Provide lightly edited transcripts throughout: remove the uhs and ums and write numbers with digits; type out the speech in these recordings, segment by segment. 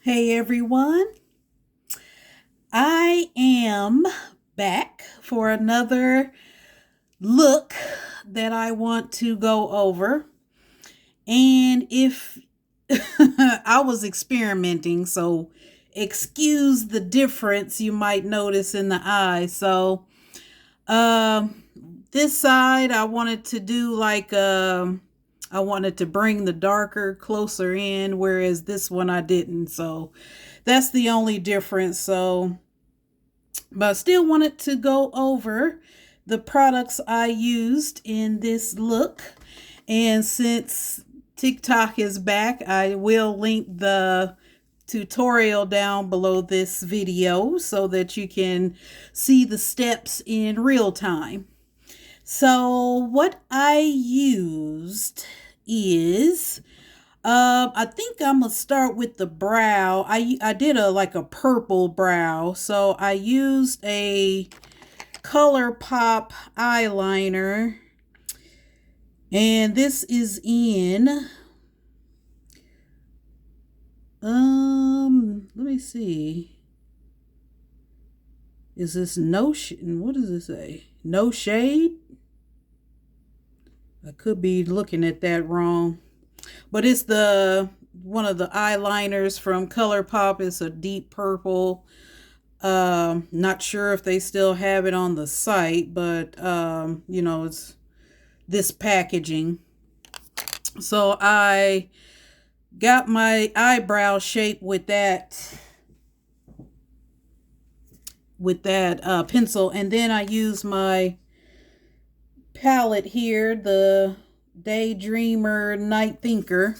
Hey everyone, I am back for another look that I want to go over. And if I was experimenting, so excuse the difference you might notice in the eye. So, um, this side I wanted to do I wanted to bring the darker closer in, whereas this one I didn't. So that's the only difference. So, but I still wanted to go over the products I used in this look. And since TikTok is back, I will link the tutorial down below this video so that you can see the steps in real time. So what I used is I think I'm gonna start with the brow. I did a purple brow, so I used a Color Pop eyeliner, and this is in let me see. Is this what does it say? No shade? I could be looking at that wrong. But it's the one of the eyeliners from Color Pop. It's a deep purple. Not sure if they still have it on the site, but it's this packaging. So I got my eyebrow shape with that pencil, and then I use my palette here, the Daydreamer Night Thinker,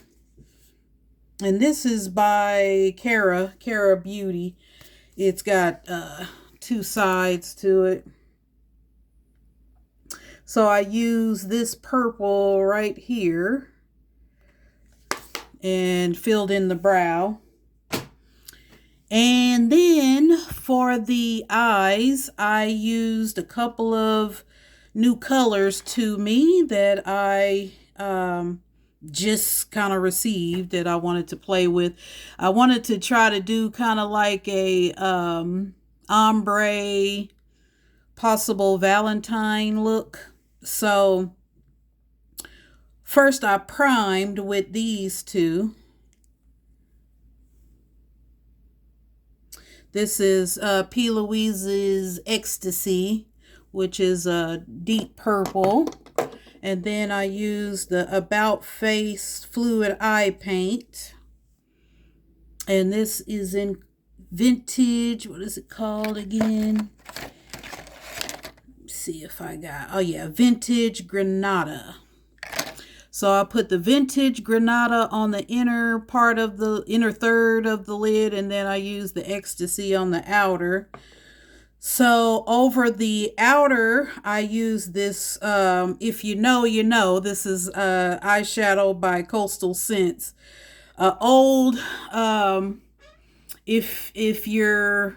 and this is by Cara Beauty. It's got two sides to it. So I use this purple right here and filled in the brow. And then for the eyes, I used a couple of new colors to me that I just kind of received that I wanted to play with. I wanted to try to do kind of like a ombre possible Valentine look. So first I primed with these two. This is P. Louise's Ecstasy, which is a deep purple. And then I used the About Face Fluid Eye Paint. And this is in vintage, what is it called again? Let's see if I got, oh yeah, Vintage Granada. So I put the Vintage Granada on the inner part of the inner third of the lid, and then I use the Ecstasy on the outer. So over the outer, I use this, if you know, you know, this is eyeshadow by Coastal Scents. Old, if you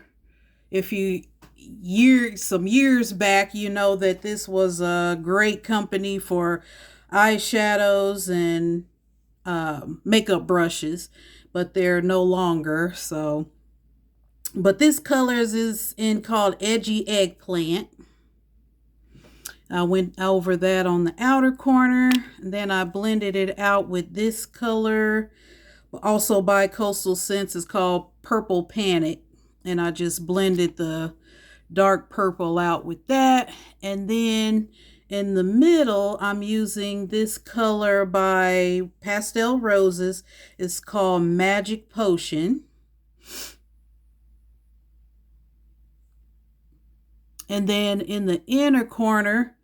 some years back, you know that this was a great company for eyeshadows and makeup brushes, but they're no longer. So, but this colors is in called Edgy Eggplant. I went over that on the outer corner, and then I blended it out with this color, also by Coastal Scents. It's called Purple Panic, and I just blended the dark purple out with that. And then in the middle, I'm using this color by Pastel Roses. It's called Magic Potion. And then in the inner corner,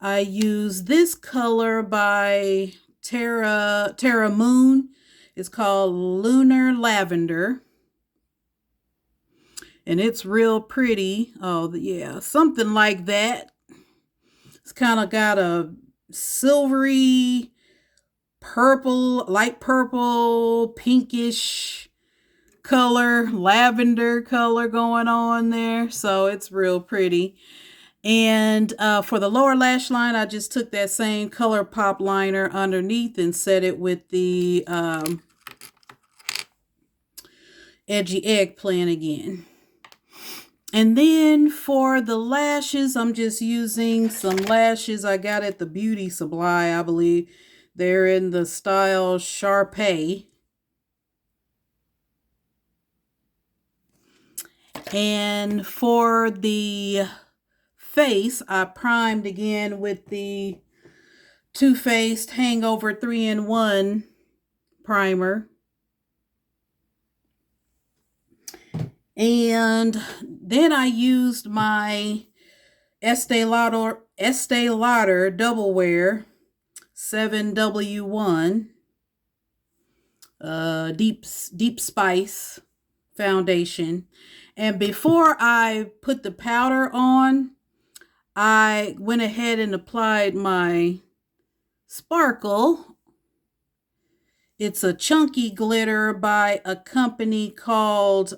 I use this color by Terra Moon. It's called Lunar Lavender. And it's real pretty. Oh, yeah, something like that. It's kind of got a silvery, purple, light purple, pinkish color, lavender color going on there. So it's real pretty. And for the lower lash line, I just took that same Color Pop liner underneath and set it with the edgy eggplant again. And then for the lashes, I'm just using some lashes I got at the beauty supply, I believe. They're in the style Sharpay. And for the face, I primed again with the Too Faced Hangover 3-in-1 primer. And then I used my Estee Lauder Double Wear 7W1 Deep Spice foundation. And before I put the powder on, I went ahead and applied my sparkle. It's a chunky glitter by a company called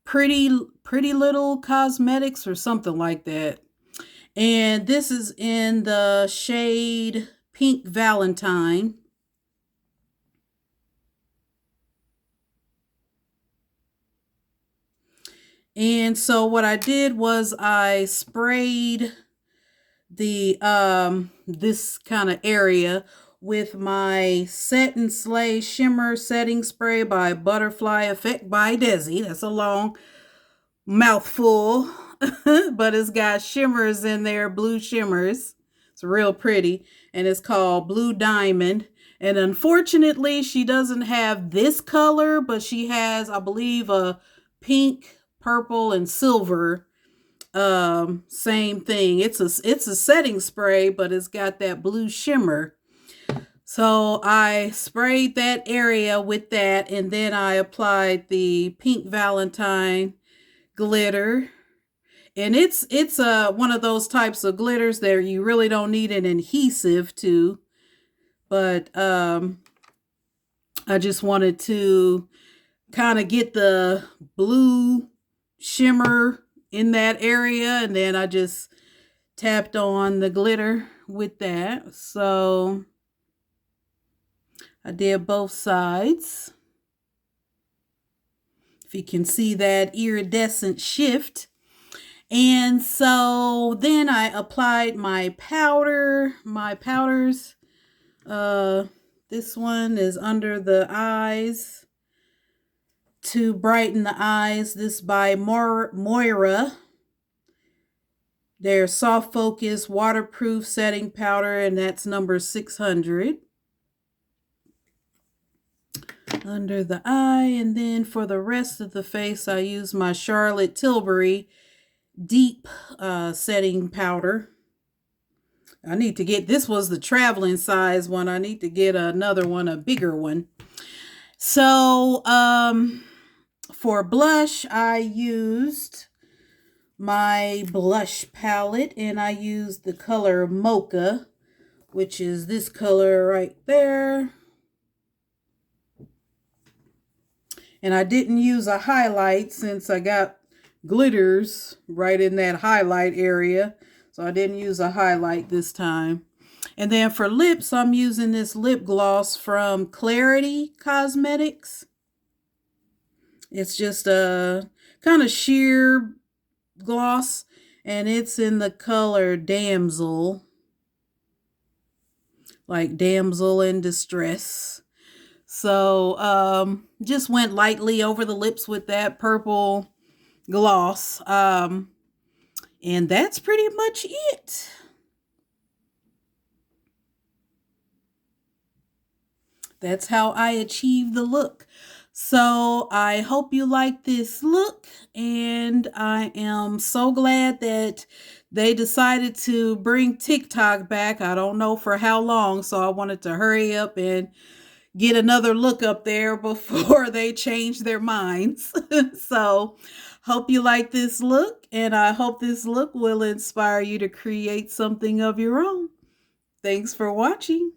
Pretty Little Cosmetics or something like that. And this is in the shade Pink Valentine. And so what I did was I sprayed the this kind of area with my Set and Slay Shimmer Setting Spray by Butterfly Effect by Desi. That's a long mouthful, but it's got shimmers in there, blue shimmers. It's real pretty, and it's called Blue Diamond. And unfortunately, she doesn't have this color, but she has, I believe, a pink, purple, and silver. Same thing. It's a setting spray, but it's got that blue shimmer. So I sprayed that area with that, and then I applied the Pink Valentine glitter. And it's one of those types of glitters that you really don't need an adhesive to. But I just wanted to kind of get the blue shimmer in that area, and then I just tapped on the glitter with that. So I did both sides. If you can see that iridescent shift. And so then I applied my powder. My powders, this one is under the eyes to brighten the eyes. This by Moira. Their Soft Focus Waterproof Setting Powder, and that's number 600. Under the eye, and then for the rest of the face, I use my Charlotte Tilbury Deep Setting Powder. I need to get, this was the traveling size one. I need to get another one, a bigger one. So, for blush, I used my blush palette, and I used the color Mocha, which is this color right there. And I didn't use a highlight since I got glitters right in that highlight area. So I didn't use a highlight this time. And then for lips, I'm using this lip gloss from Clarity Cosmetics. It's just a kind of sheer gloss, and it's in the color Damsel. Like damsel in distress. So just went lightly over the lips with that purple gloss. And that's pretty much it. That's how I achieve the look. So I hope you like this look, and I am so glad that they decided to bring TikTok back. I don't know for how long, so I wanted to hurry up and get another look up there before they change their minds. So hope you like this look, and I hope this look will inspire you to create something of your own. Thanks for watching.